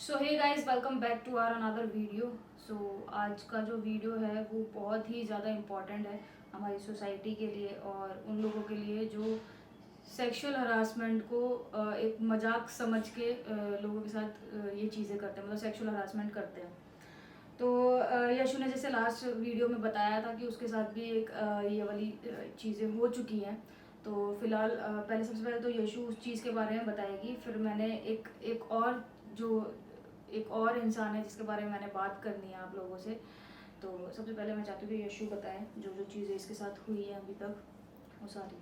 So hey guys, welcome back to our another video. So आज का जो video है वो बहुत ही ज़्यादा इम्पॉर्टेंट है हमारी सोसाइटी के लिए और उन लोगों के लिए जो सेक्सुअल हरासमेंट को एक मजाक समझ के लोगों के साथ ये चीज़ें करते हैं, मतलब सेक्सुअल हरासमेंट करते हैं। तो यशु ने जैसे लास्ट वीडियो में बताया था कि उसके साथ भी एक ये वाली चीज़ें हो चुकी हैं। तो फिलहाल पहले सबसे पहले तो यशु उस चीज़ के बारे में बताएगी, फिर मैंने जो एक और इंसान है जिसके बारे में मैंने बात करनी है आप लोगों से। तो सबसे पहले मैं चाहती हूँ कि यशु बताएं जो जो चीज़ें इसके साथ हुई हैं अभी तक वो सारी।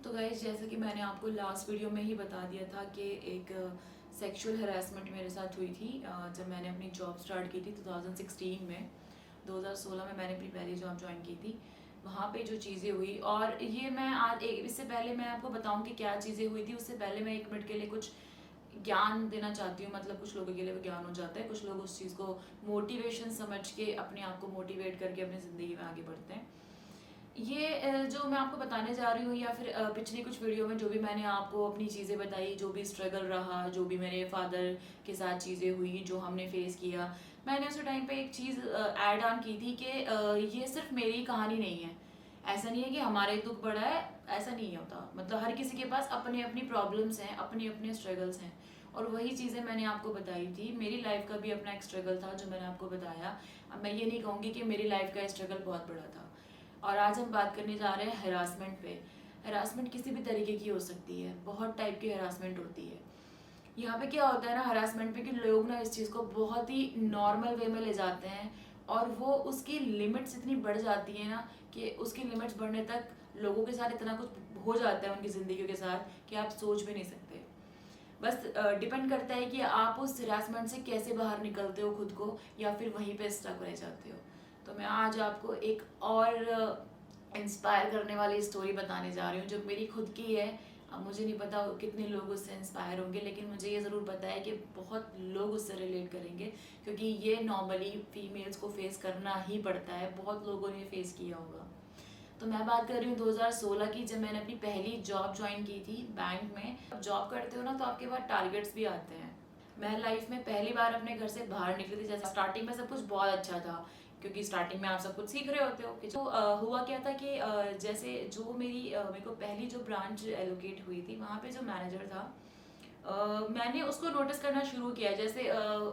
तो गाइज जैसा कि मैंने आपको लास्ट वीडियो में ही बता दिया था कि एक सेक्सुअल हरासमेंट मेरे साथ हुई थी जब मैंने अपनी जॉब स्टार्ट की थी 2016 में। 2016 में मैंने अपनी पहली जॉब ज्वाइन की थी। वहाँ पे जो चीज़ें हुई, और ये मैं आज इससे पहले मैं आपको बताऊँ कि क्या चीज़ें हुई थी, उससे पहले मैं 1 मिनट के लिए कुछ ज्ञान देना चाहती हूँ। मतलब कुछ लोगों के लिए वो ज्ञान हो जाता है, कुछ लोग उस चीज़ को मोटिवेशन समझ के अपने आप को मोटिवेट करके अपनी ज़िंदगी में आगे बढ़ते हैं। ये जो मैं आपको बताने जा रही हूँ, या फिर पिछली कुछ वीडियो में जो भी मैंने आपको अपनी चीज़ें बताई, जो भी स्ट्रगल रहा, जो भी मेरे फादर के साथ चीज़ें हुई, जो हमने फेस किया, मैंने उस टाइम पे एक चीज़ ऐड ऑन की थी कि ये सिर्फ मेरी कहानी नहीं है। ऐसा नहीं है कि हमारे दुख बड़ा है, ऐसा नहीं होता। मतलब हर किसी के पास अपने अपनी प्रॉब्लम्स हैं, अपने अपने स्ट्रगल्स हैं। और वही चीज़ें मैंने आपको बताई थी। मेरी लाइफ का भी अपना एक स्ट्रगल था जो मैंने आपको बताया। अब मैं ये नहीं कहूँगी कि मेरी लाइफ का स्ट्रगल बहुत बड़ा था। और आज हम बात करने जा रहे हैं हरासमेंट पे। हरासमेंट किसी भी तरीके की हो सकती है, बहुत टाइप की हरासमेंट होती है। यहाँ पे क्या होता है ना हरासमेंट पे, कि लोग ना इस चीज़ को बहुत ही नॉर्मल वे में ले जाते हैं, और वो उसकी लिमिट्स इतनी बढ़ जाती है ना कि उसकी लिमिट्स बढ़ने तक लोगों के साथ इतना कुछ हो जाता है उनकी ज़िंदगी के साथ कि आप सोच भी नहीं सकते। बस डिपेंड करता है कि आप उस हरासमेंट से कैसे बाहर निकलते हो खुद को, या फिर वहीं पे स्टक रह जाते हो। तो मैं आज आपको एक और इंस्पायर करने वाली स्टोरी बताने जा रही हूँ जो मेरी खुद की है। अब मुझे नहीं पता कितने लोग उससे इंस्पायर होंगे, लेकिन मुझे ये ज़रूर पता है कि बहुत लोग उससे रिलेट करेंगे, क्योंकि ये नॉर्मली फीमेल्स को फेस करना ही पड़ता है। बहुत लोगों ने फेस किया होगा। तो मैं बात कर रही हूँ 2016 की, जब मैंने अपनी पहली जॉब ज्वाइन की थी बैंक में। अब जॉब करते हो ना तो आपके पास टारगेट्स भी आते हैं। मैं लाइफ में पहली बार अपने घर से बाहर निकली थी। जैसे स्टार्टिंग में सब कुछ बहुत अच्छा था, क्योंकि स्टार्टिंग में आप सब कुछ सीख रहे होते हो। कि जो हुआ क्या था कि जैसे जो मेरे को पहली जो ब्रांच एलोकेट हुई थी, वहाँ पे जो मैनेजर था, मैंने उसको नोटिस करना शुरू किया। जैसे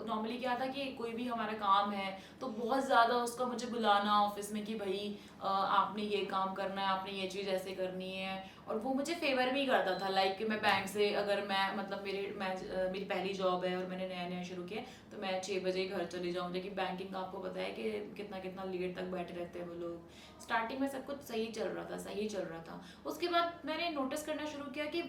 नॉर्मली क्या था कि कोई भी हमारा काम है तो बहुत ज़्यादा उसका मुझे बुलाना ऑफिस में कि भाई आपने ये काम करना है, आपने ये चीज़ ऐसे करनी है। और वो मुझे फेवर भी करता था। लाइक कि मैं बैंक से, अगर मैं मतलब मेरी पहली जॉब है और मैंने नया नया शुरू किया, तो मैं 6 बजे घर चली जाऊँ। जबकि बैंकिंग का आपको पता है कि कितना कितना लेट तक बैठे रहते हैं वो लोग। स्टार्टिंग में सब कुछ सही चल रहा था, सही चल रहा था। उसके बाद मैंने नोटिस करना शुरू किया कि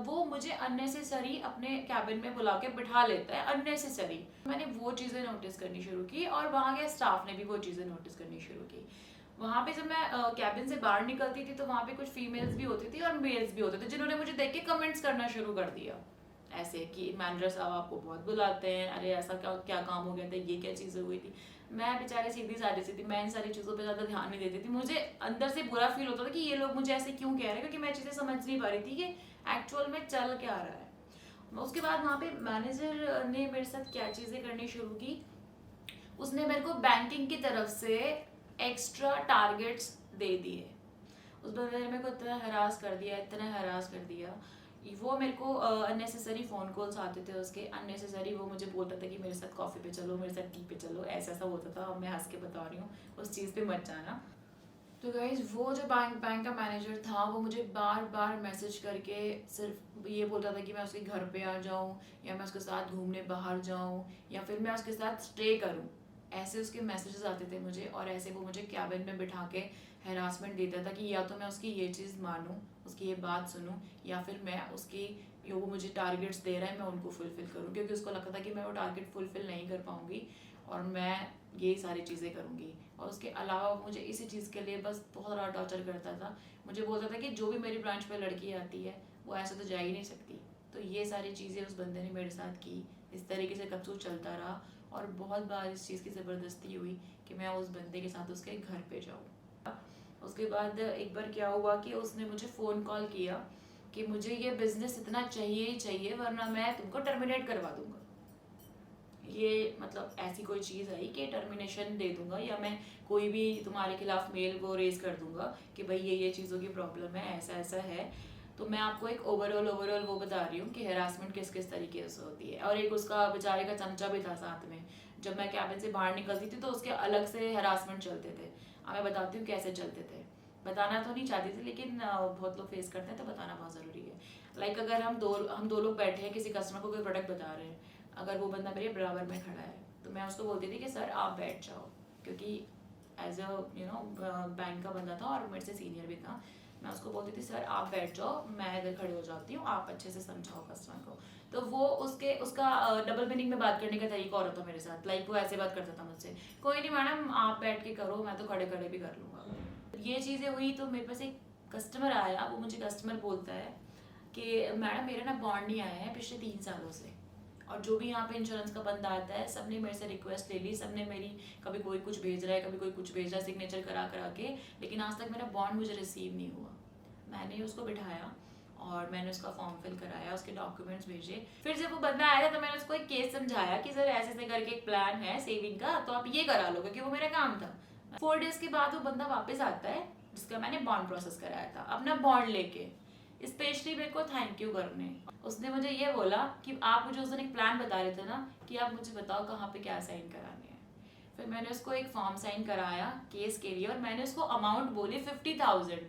वो मुझे अननेसेसरी अपने कैबिन में बुला के बिठा लेता है, अननेसेसरी। मैंने वो चीज़ें नोटिस करनी शुरू की, और वहाँ के स्टाफ ने भी वो चीज़ें नोटिस करनी शुरू की। वहाँ पे जब मैं कैबिन से बाहर निकलती थी तो वहाँ पे कुछ फीमेल्स भी होती थी और मेल्स भी होते थे, जिन्होंने मुझे देख के कमेंट्स करना शुरू कर दिया। ऐसे कि मैनेजर साहब आपको बहुत बुलाते हैं, अरे ऐसा क्या क्या काम हो गया था, ये क्या चीज़ें हुई थी। मैं बेचारे सीधी सादी सी थी, मैं इन सारी चीज़ों पे ज़्यादा ध्यान नहीं देती थी। मुझे अंदर से बुरा फील होता था कि ये लोग मुझे ऐसे क्यों कह रहे हैं, क्योंकि मैं चीज़ें समझ नहीं पा रही थी कि एक्चुअल में चल क्या रहा है। उसके बाद वहाँ पे मैनेजर ने मेरे साथ क्या चीज़ें करनी शुरू की। उसने मेरे को बैंकिंग की तरफ से एक्स्ट्रा टारगेट्स दे दिए। उस बंदे ने मेरे को इतना हरास कर दिया, इतना हरास कर दिया। वो मेरे को अननेसेसरी फ़ोन कॉल्स आते थे उसके, अननेसेसरी। वो मुझे बोलता था कि मेरे साथ कॉफ़ी पे चलो, मेरे साथ टी पे चलो, ऐसा ऐसा होता था। अब मैं हंस के बता रही हूँ, उस चीज़ पे मत जाना। तो गाइज वो जो बैंक का मैनेजर था, वो मुझे बार बार मैसेज करके सिर्फ ये बोलता था कि मैं उसके घर पे आ जाऊँ, या मैं उसके साथ घूमने बाहर जाऊँ, या फिर मैं उसके साथ स्टे करूँ। ऐसे उसके मैसेजेस आते थे मुझे, और ऐसे वो मुझे कैबिन में बिठा के हैरासमेंट देता था कि या तो मैं उसकी ये चीज़ मानूँ, उसकी ये बात सुनूँ, या फिर मैं उसकी जो वो मुझे टारगेट्स दे रहा है मैं उनको फुलफ़िल करूँ। क्योंकि उसको लगता था कि मैं वो टारगेट फुलफ़िल नहीं कर पाऊँगी, और मैं यही सारी चीज़ें करूँगी। और उसके अलावा मुझे इसी चीज़ के लिए बस बहुत ज़्यादा टॉर्चर करता था। मुझे बोलता था कि जो भी मेरी ब्रांच पे लड़की आती है वो ऐसे तो जा ही नहीं सकती। तो ये सारी चीज़ें उस बंदे ने मेरे साथ की। इस तरीके से कब तक चलता रहा, और बहुत बार इस चीज़ की ज़बरदस्ती हुई कि मैं उस बंदे के साथ उसके घर पे जाऊँ। उसके बाद एक बार क्या हुआ कि उसने मुझे फ़ोन कॉल किया कि मुझे ये बिज़नेस इतना चाहिए ही चाहिए, वरना मैं तुमको टर्मिनेट करवा दूँगा। ये मतलब ऐसी कोई चीज़ आई कि टर्मिनेशन दे दूंगा या मैं कोई भी तुम्हारे खिलाफ मेल वो रेज कर दूंगा कि भाई ये चीज़ों की प्रॉब्लम है, ऐसा ऐसा है। तो मैं आपको एक ओवरऑल वो बता रही हूँ कि हेरासमेंट किस किस तरीके से होती है। और एक उसका बेचारे का चमचा भी था साथ में, जब मैं कैबिन से बाहर निकलती थी तो उसके अलग से हेरासमेंट चलते थे। अब मैं बताती हूँ कैसे चलते थे। बताना तो नहीं चाहती थी लेकिन बहुत लोग फेस करते हैं तो बताना बहुत ज़रूरी है। लाइक अगर हम दो लोग बैठे हैं, किसी कस्टमर को कोई प्रोडक्ट बता रहे हैं, अगर वो बंदा मेरे बराबर में खड़ा है तो मैं उसको बोलती थी कि सर आप बैठ जाओ, क्योंकि एज अ बैंक का बंदा था और मेरे से सीनियर भी था। मैं उसको बोलती थी सर आप बैठ जाओ, मैं इधर खड़े हो जाती हूँ, आप अच्छे से समझाओ कस्टमर को। तो वो उसका डबल मीनिंग में बात करने का तरीका और था मेरे साथ। लाइक वो ऐसे बात करता था मुझसे, कोई नहीं मैडम आप बैठ के करो, मैं तो खड़े खड़े भी कर लूँगा। ये चीज़ें हुई तो मेरे पास एक कस्टमर आया, वो मुझे कस्टमर बोलता है कि मैडम मेरा ना बॉन्ड नहीं आया है पिछले 3 सालों से, और जो भी यहाँ पे इंश्योरेंस का बंदा आता है सबने मेरे से रिक्वेस्ट ले ली, सबने मेरी कभी कोई कुछ भेज रहा है, कभी कोई कुछ भेज रहा है सिग्नेचर करा के, लेकिन आज तक मेरा बॉन्ड मुझे रिसीव नहीं हुआ। मैंने उसको बिठाया और मैंने उसका फॉर्म फिल कराया, उसके डॉक्यूमेंट्स भेजे। फिर जब वो बंदा आया था तो मैंने उसको एक केस समझाया कि सर ऐसे ऐसे करके एक प्लान है सेविंग का, तो आप ये करा लो, क्योंकि वो मेरा काम था। 4 डेज के बाद वो बंदा वापस आता है जिसका मैंने बॉन्ड प्रोसेस कराया था, अपना बॉन्ड लेके, स्पेशली मेरे को थैंक यू करने। उसने मुझे ये बोला कि आप मुझे उस दिन एक प्लान बता रहे थे ना, कि आप मुझे बताओ कहाँ पे क्या साइन कराने हैं। फिर मैंने उसको एक फॉर्म साइन कराया केस के लिए, और मैंने उसको अमाउंट बोली 50,000।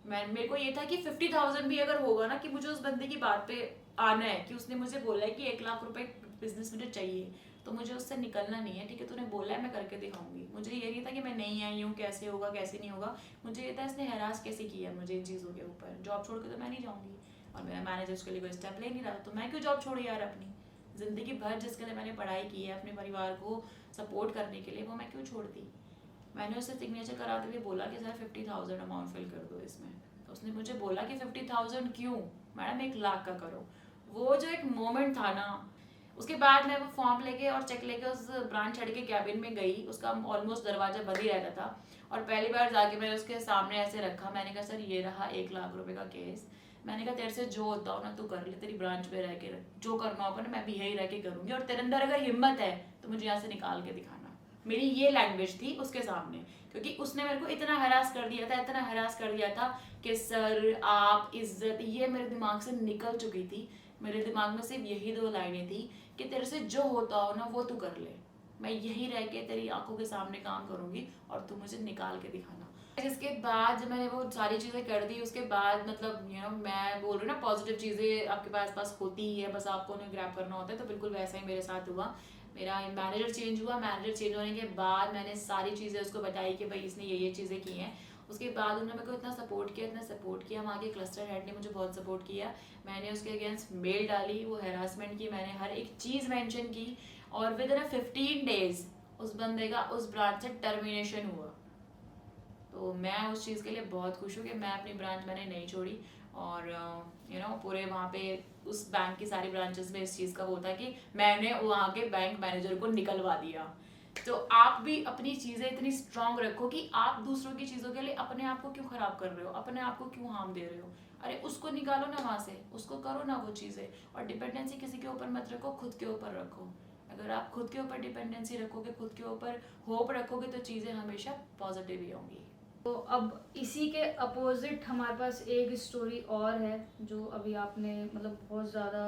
मेरे को ये था कि 50,000 भी अगर होगा ना, कि मुझे उस बंदे की बात पे आना है, कि उसने मुझे बोला है कि 1 लाख रुपए बिजनेस मुझे चाहिए, तो मुझे उससे निकलना नहीं है। ठीक है, तूने बोला है मैं करके दिखाऊंगी। मुझे ये नहीं था कि मैं नहीं आई हूँ, कैसे होगा कैसे नहीं होगा। मुझे ये था इसने हरास कैसे किया मुझे इन चीज़ों के ऊपर। जॉब छोड़ के तो मैं नहीं जाऊँगी, और मेरा मैनेजर उसके लिए कोई स्टेप ले नहीं रहा, तो मैं क्यों जॉब छोड़ी यार अपनी। ज़िंदगी भर जिसके लिए मैंने पढ़ाई की है अपने परिवार को सपोर्ट करने के लिए, वो मैं क्यों छोड़ती। मैंने उससे सिग्नेचर कराते हुए बोला कि सर 50,000 अमाउंट फिल कर दो इसमें। तो उसने मुझे बोला कि 50,000 क्यों मैडम, 1 लाख का करो। वो जो एक मोमेंट था ना, उसके बाद मैं वो फॉर्म लेके और चेक लेके उस ब्रांच छड़ के कैबिन में गई। उसका ऑलमोस्ट दरवाजा बंद ही रहता था, और पहली बार जाके मैंने उसके सामने ऐसे रखा। मैंने कहा सर ये रहा 1 लाख रुपए का केस। मैंने कहा तेरे से जो होता हो ना तू कर ले, तेरी ब्रांच पे रह के जो करना होगा ना मैं भी यही रह के करूंगी, और तेरे अंदर अगर हिम्मत है तो मुझे यहाँ से निकाल के दिखाना। मेरी ये लैंग्वेज थी उसके सामने, क्योंकि उसने मेरे को इतना हरास कर दिया था, इतना हरास कर दिया था कि सर आप इज्जत, ये मेरे दिमाग से निकल चुकी थी। मेरे दिमाग में सिर्फ यही 2 लाइनें थी कि तेरे से जो होता हो ना वो तू कर ले, मैं यही रह के तेरी आंखों के सामने काम करूंगी और तू मुझे निकाल के दिखाना। इसके बाद जब मैंने वो सारी चीज़ें कर दी, उसके बाद मतलब मैं बोल रही हूँ ना पॉजिटिव चीज़ें आपके पास होती ही है, बस आपको उन्हें ग्रैब करना होता है। तो बिल्कुल वैसा ही मेरे साथ हुआ। मेरा मैनेजर चेंज हुआ, मैनेजर चेंज होने के बाद मैंने सारी चीज़ें उसको बताई कि भाई इसने ये चीज़ें की हैं। उसके बाद उन्होंने मेरे को इतना सपोर्ट किया। वहाँ के क्लस्टर हेड ने मुझे बहुत सपोर्ट किया। मैंने उसके अगेंस्ट मेल डाली, वो हेरासमेंट की, मैंने हर एक चीज़ मेंशन की, और विद इन 15 डेज उस बंदे का उस ब्रांच से टर्मिनेशन हुआ। तो मैं उस चीज़ के लिए बहुत खुश हूँ कि मैं अपनी ब्रांच मैंने नहीं छोड़ी। और पूरे वहाँ पे उस बैंक की सारी ब्रांचेस में इस चीज़ का वो था कि मैंने वहाँ के बैंक मैनेजर को निकलवा दिया। तो आप भी अपनी चीज़ें इतनी स्ट्रांग रखो कि आप दूसरों की चीज़ों के लिए अपने आप को क्यों ख़राब कर रहे हो, अपने आप को क्यों हार्म दे रहे हो। अरे उसको निकालो ना वहाँ से, उसको करो ना वो चीज़ें। और डिपेंडेंसी किसी के ऊपर मत रखो, खुद के ऊपर रखो। अगर आप खुद के ऊपर डिपेंडेंसी रखोगे, खुद के ऊपर होप रखोगे, तो चीज़ें हमेशा पॉजिटिव ही होंगी। तो अब इसी के अपोजिट हमारे पास एक स्टोरी और है, जो अभी आपने मतलब बहुत ज़्यादा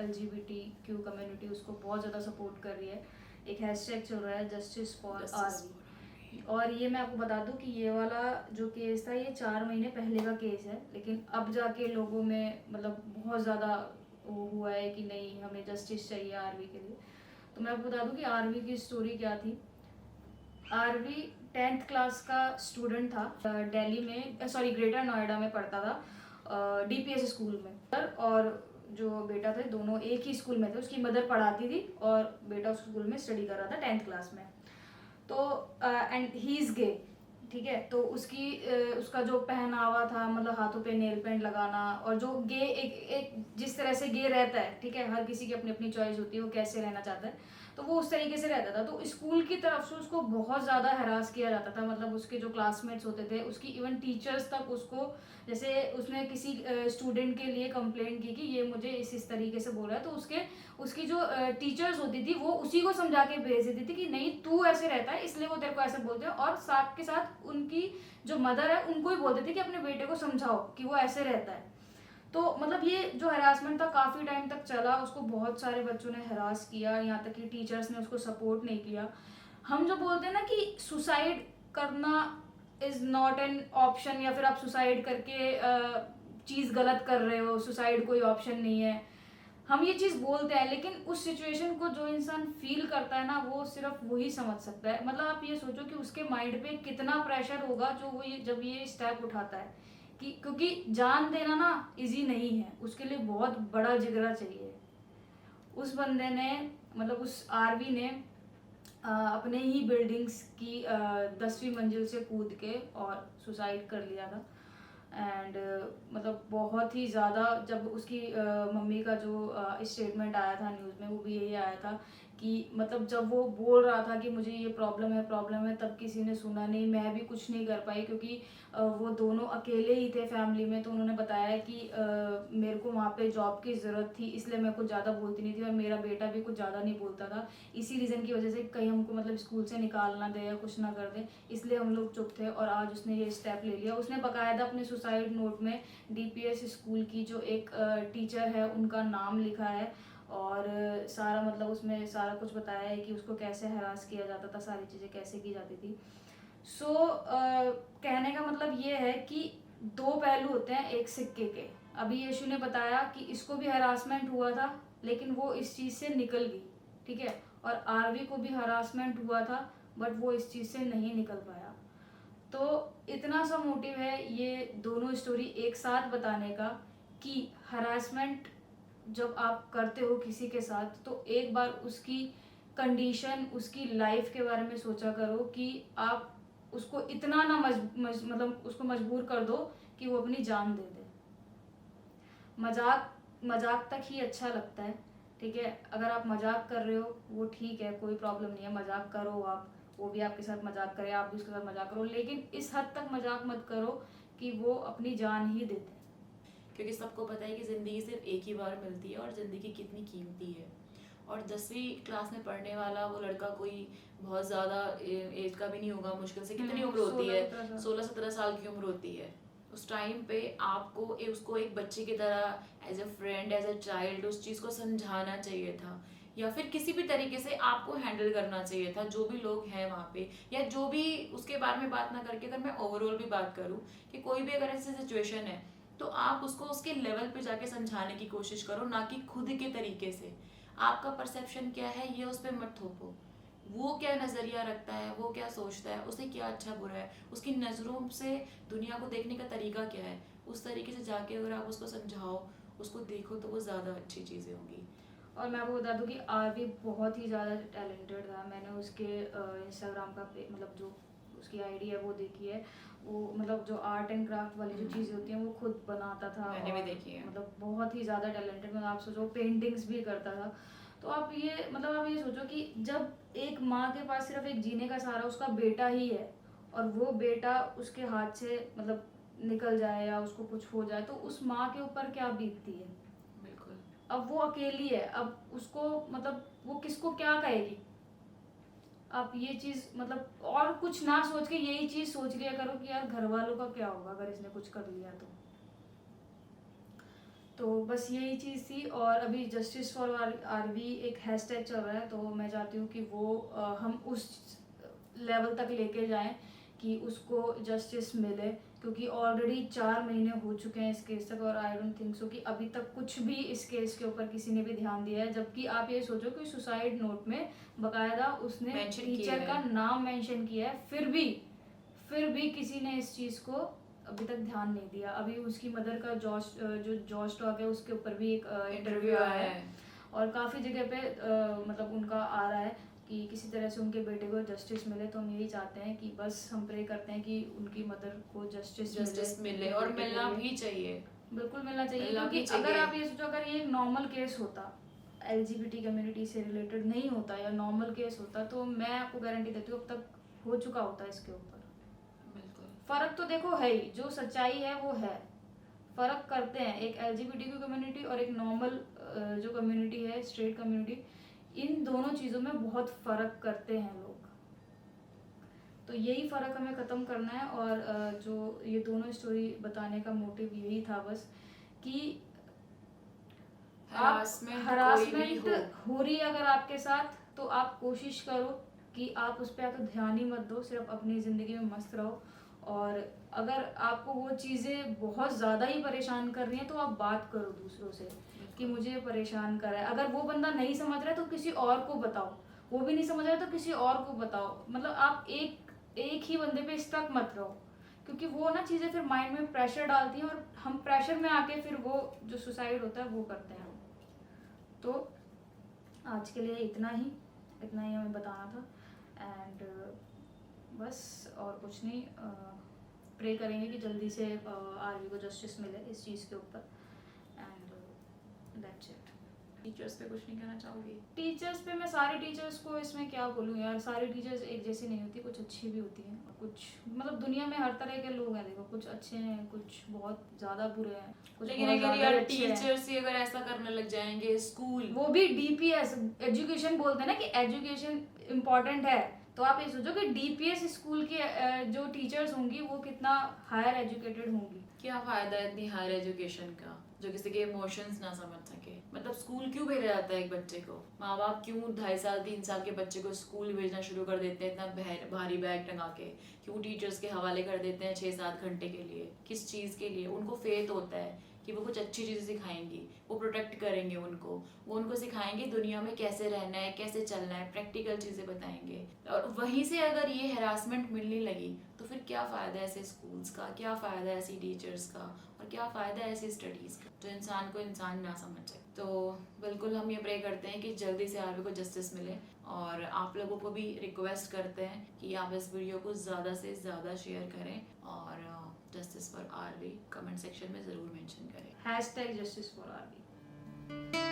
LGBTQ कम्युनिटी उसको बहुत ज़्यादा सपोर्ट कर रही है। एक हैशटैग चल रहा है जस्टिस फॉर आरवी। और ये मैं आपको बता दूं कि ये वाला जो केस था ये 4 महीने पहले का केस है, लेकिन अब जाके लोगों में मतलब बहुत ज़्यादा वो हुआ है कि नहीं हमें जस्टिस चाहिए आरवी के लिए। तो मैं आपको बता दूं कि आरवी की स्टोरी क्या थी। आरवी 10th क्लास का स्टूडेंट था, दिल्ली में ग्रेटर नोएडा में पढ़ता था, DPS स्कूल में। और जो बेटा थे दोनों एक ही स्कूल में थे। उसकी मदर पढ़ाती थी और बेटा उस स्कूल में स्टडी कर रहा था 10th क्लास में। तो एंड ही इज़ गे। ठीक है। तो उसका जो पहनावा था, मतलब हाथों पे नेल पेंट लगाना, और जो गे एक जिस तरह से गे रहता है, ठीक है, हर किसी की अपनी अपनी चॉइस होती है वो कैसे रहना चाहता है, तो वो उस तरीके से रहता था। तो स्कूल की तरफ से उसको बहुत ज़्यादा हरास किया जाता था, मतलब उसके जो क्लासमेट्स होते थे, उसकी इवन टीचर्स तक उसको, जैसे उसने किसी स्टूडेंट के लिए कंप्लेंट की कि ये मुझे इस तरीके से बोल रहा है, तो उसकी जो टीचर्स होती थी वो उसी को समझा के भेज देती थी कि नहीं तू ऐसे रहता है इसलिए वो तेरे को ऐसे बोलते हैं, और साथ के साथ उनकी जो मदर है उनको ही बोलते थे कि अपने बेटे को समझाओ कि वो ऐसे रहता है। तो मतलब ये जो हरासमेंट था काफ़ी टाइम तक चला, उसको बहुत सारे बच्चों ने हरास किया, यहाँ तक कि टीचर्स ने उसको सपोर्ट नहीं किया। हम जो बोलते हैं ना कि सुसाइड करना इज़ नॉट एन ऑप्शन, या फिर आप सुसाइड करके चीज़ गलत कर रहे हो, सुसाइड कोई ऑप्शन नहीं है, हम ये चीज़ बोलते हैं, लेकिन उस सिचुएशन को जो इंसान फील करता है ना वो सिर्फ वही समझ सकता है। मतलब आप ये सोचो कि उसके माइंड पे कितना प्रेशर होगा जो वो जब ये स्टेप उठाता है, कि क्योंकि जान देना ना इजी नहीं है, उसके लिए बहुत बड़ा जिगरा चाहिए। उस बंदे ने, मतलब उस आरवी ने अपने ही बिल्डिंग्स की 10वीं मंजिल से कूद के और सुसाइड कर लिया था। एंड मतलब बहुत ही ज़्यादा, जब उसकी मम्मी का जो स्टेटमेंट आया था न्यूज़ में, वो भी यही आया था कि मतलब जब वो बोल रहा था कि मुझे ये प्रॉब्लम है, तब किसी ने सुना नहीं, मैं भी कुछ नहीं कर पाई, क्योंकि वो दोनों अकेले ही थे फैमिली में। तो उन्होंने बताया कि मेरे को वहाँ पे जॉब की ज़रूरत थी, इसलिए मैं कुछ ज़्यादा बोलती नहीं थी, और मेरा बेटा भी कुछ ज़्यादा नहीं बोलता था, इसी रीज़न की वजह से कहीं हमको मतलब स्कूल से निकाल ना दे या कुछ ना कर दे, इसलिए हम लोग चुप थे। और आज उसने ये स्टेप ले लिया। उसने बाकायदा अपने सुसाइड नोट में DPS स्कूल की जो एक टीचर है उनका नाम लिखा है, और सारा मतलब उसमें सारा कुछ बताया है कि उसको कैसे हरास किया जाता था, सारी चीज़ें कैसे की जाती थी। सो कहने का मतलब ये है कि दो पहलू होते हैं एक सिक्के के। अभी यशु ने बताया कि इसको भी हरासमेंट हुआ था, लेकिन वो इस चीज़ से निकल गई, ठीक है, और आरवी को भी हरासमेंट हुआ था, बट वो इस चीज़ से नहीं निकल पाया। तो इतना सा मोटिव है ये दोनों स्टोरी एक साथ बताने का, कि हरासमेंट जब आप करते हो किसी के साथ, तो एक बार उसकी कंडीशन, उसकी लाइफ के बारे में सोचा करो कि आप उसको इतना ना मतलब उसको मजबूर कर दो कि वो अपनी जान दे दे। मजाक मजाक तक ही अच्छा लगता है, ठीक है, अगर आप मजाक कर रहे हो वो ठीक है, कोई प्रॉब्लम नहीं है, मजाक करो आप, वो भी आपके साथ मजाक करे, आप भी उसके साथ मजाक करो, लेकिन इस हद तक मजाक मत करो कि वो अपनी जान ही दे दे। क्योंकि सबको पता है कि ज़िंदगी सिर्फ एक ही बार मिलती है और ज़िंदगी कितनी कीमती है। और 10वीं क्लास में पढ़ने वाला वो लड़का कोई बहुत ज़्यादा एज का भी नहीं होगा, मुश्किल से कितनी उम्र होती है, 16-17 साल की उम्र होती है। उस टाइम पे आपको उसको एक बच्चे की तरह as a friend, as a child उस चीज़ को समझाना चाहिए था, या फिर किसी भी तरीके से आपको हैंडल करना चाहिए था, जो भी लोग हैं वहाँ पे, या जो भी उसके बारे में बात ना करके अगर मैं ओवरऑल भी बात करूँ कि कोई भी अगर ऐसी सिचुएशन है तो आप उसको उसके लेवल पे जाके समझाने की कोशिश करो, ना कि खुद के तरीके से। आपका परसेप्शन क्या है ये उस पर मत थोपो, वो क्या नज़रिया रखता है, वो क्या सोचता है, उसे क्या अच्छा बुरा है, उसकी नज़रों से दुनिया को देखने का तरीका क्या है, उस तरीके से जाके अगर आप उसको समझाओ, उसको देखो, तो वो ज़्यादा अच्छी चीज़ें होंगी। और मैं आपको बता दूं कि आरवी बहुत ही ज़्यादा टैलेंटेड था। मैंने उसके इंस्टाग्राम का मतलब जो उसकी आईडी है वो देखी है। वो मतलब जो आर्ट एंड क्राफ्ट वाली जो चीज़ें होती हैं वो खुद बनाता था, मैंने भी देखी है। मतलब बहुत ही ज़्यादा टैलेंटेड, मतलब आप सोचो पेंटिंग्स भी करता था। तो आप ये सोचो कि जब एक माँ के पास सिर्फ एक जीने का सहारा उसका बेटा ही है, और वो बेटा उसके हाथ से मतलब निकल जाए या उसको कुछ हो जाए, तो उस माँ के ऊपर क्या बीतती है। अब वो अकेली है, अब उसको मतलब वो किसको क्या कहेगी। आप ये चीज़ मतलब और कुछ ना सोच के यही चीज़ सोच लिया करो कि यार घर वालों का क्या होगा अगर इसने कुछ कर लिया तो बस यही चीज़ थी। और अभी जस्टिस फॉर आरवी एक हैशटैग चल रहा है, तो मैं चाहती हूँ कि वो हम उस लेवल तक लेके जाएं कि उसको जस्टिस मिले, क्योंकि ऑलरेडी 4 महीने हो चुके हैं इस केस तक, और आई डोंट थिंक सो कि अभी तक कुछ भी इस केस के ऊपर किसी ने भी ध्यान दिया है। जबकि आप ये सोचो कि सुसाइड नोट में बकायदा उसने टीचर का नाम मेंशन किया है, फिर भी किसी ने इस चीज़ को अभी तक ध्यान नहीं दिया। अभी उसकी मदर का जॉश टॉक है उसके ऊपर भी एक इंटरव्यू आया है, और काफ़ी जगह पे मतलब उनका आ रहा है। कि किसी तरह से उनके बेटे को जस्टिस मिले। तो हम यही चाहते हैं कि बस हम प्रे करते हैं कि उनकी मदर को जस्टिस मिले और मिलना भी चाहिए, बिल्कुल मिलना चाहिए। मिलना क्योंकि भी चाहिए। अगर आप ये सोचो, अगर ये एक नॉर्मल केस होता, LGBT कम्युनिटी से रिलेटेड नहीं होता या नॉर्मल केस होता, तो मैं आपको गारंटी देती हूँ अब तक हो चुका होता इसके ऊपर। बिल्कुल फर्क तो देखो है ही, जो सच्चाई है वो है, फर्क करते हैं एक LGBTQ कम्युनिटी और एक नॉर्मल जो कम्युनिटी है, स्ट्रेट कम्युनिटी, इन दोनों चीज़ों में बहुत फ़र्क करते हैं लोग। तो यही फ़र्क हमें ख़त्म करना है। और जो ये दोनों स्टोरी बताने का मोटिव यही था बस कि हरासमेंट हो रही है अगर आपके साथ, तो आप कोशिश करो कि आप उस पर तो ध्यान ही मत दो, सिर्फ अपनी ज़िंदगी में मस्त रहो। और अगर आपको वो चीज़ें बहुत ज़्यादा ही परेशान कर रही हैं, तो आप बात करो दूसरों से कि मुझे परेशान कर रहा है। अगर वो बंदा नहीं समझ रहा है तो किसी और को बताओ, वो भी नहीं समझ रहा है तो किसी और को बताओ। मतलब आप एक ही बंदे पे स्टक मत रहो, क्योंकि वो ना चीज़ें फिर माइंड में प्रेशर डालती हैं और हम प्रेशर में आके फिर वो जो सुसाइड होता है वो करते हैं। तो आज के लिए इतना ही हमें बताना था। एंड बस और कुछ नहीं, प्रे करेंगे कि जल्दी से आरवी को जस्टिस मिले इस चीज़ के ऊपर। And that's it. टीचर्स पे कुछ नहीं कहना चाहोगी? टीचर्स पे मैं सारे टीचर्स को इसमें क्या बोलूँ यार, सारी टीचर्स एक जैसी नहीं होती, कुछ अच्छी भी होती हैं, कुछ मतलब दुनिया में हर तरह के लोग हैं। देखो, कुछ अच्छे हैं, कुछ बहुत ज़्यादा बुरे हैं, कुछ लेकिन बहुत अगर ज़्यादा यार अच्छे हैं। टीचर्स ही अगर ऐसा करने लग जाएंगे, स्कूल वो भी DPS एजुकेशन बोलते हैं ना कि एजुकेशन इम्पोर्टेंट है, तो आप ये सोचो कि DPS स्कूल के जो टीचर्स होंगी वो कितना हायर एजुकेटेड होंगी। क्या फायदा है इतनी हायर एजुकेशन का जो किसी के इमोशंस ना समझ सके? मतलब स्कूल क्यों भेजा जाता है एक बच्चे को? माँ बाप क्यों 2.5 साल 3 साल के बच्चे को स्कूल भेजना शुरू कर देते हैं इतना भारी बैग टंगा के? क्यों टीचर्स के हवाले कर देते हैं 6-7 घंटे के लिए? किस चीज़ के लिए? उनको फेथ होता है कि वो कुछ अच्छी चीज़ें सिखाएंगी, वो प्रोटेक्ट करेंगे उनको, वो उनको सिखाएंगे दुनिया में कैसे रहना है, कैसे चलना है, प्रैक्टिकल चीज़ें बताएंगे। और वहीं से अगर ये हरासमेंट मिलने लगी तो फिर क्या फ़ायदा है ऐसे स्कूल्स का, क्या फ़ायदा है ऐसी टीचर्स का, और क्या फ़ायदा है ऐसी स्टडीज़ का जो इंसान को इंसान ना समझ सके? तो बिल्कुल हम ये प्रे करते हैं कि जल्दी से आरवी को जस्टिस मिले। और आप लोगों को भी रिक्वेस्ट करते हैं कि आप इस वीडियो को ज़्यादा से ज़्यादा शेयर करें और justice for RV comment section में ज़रूर मेंशन करें। #justice for RV।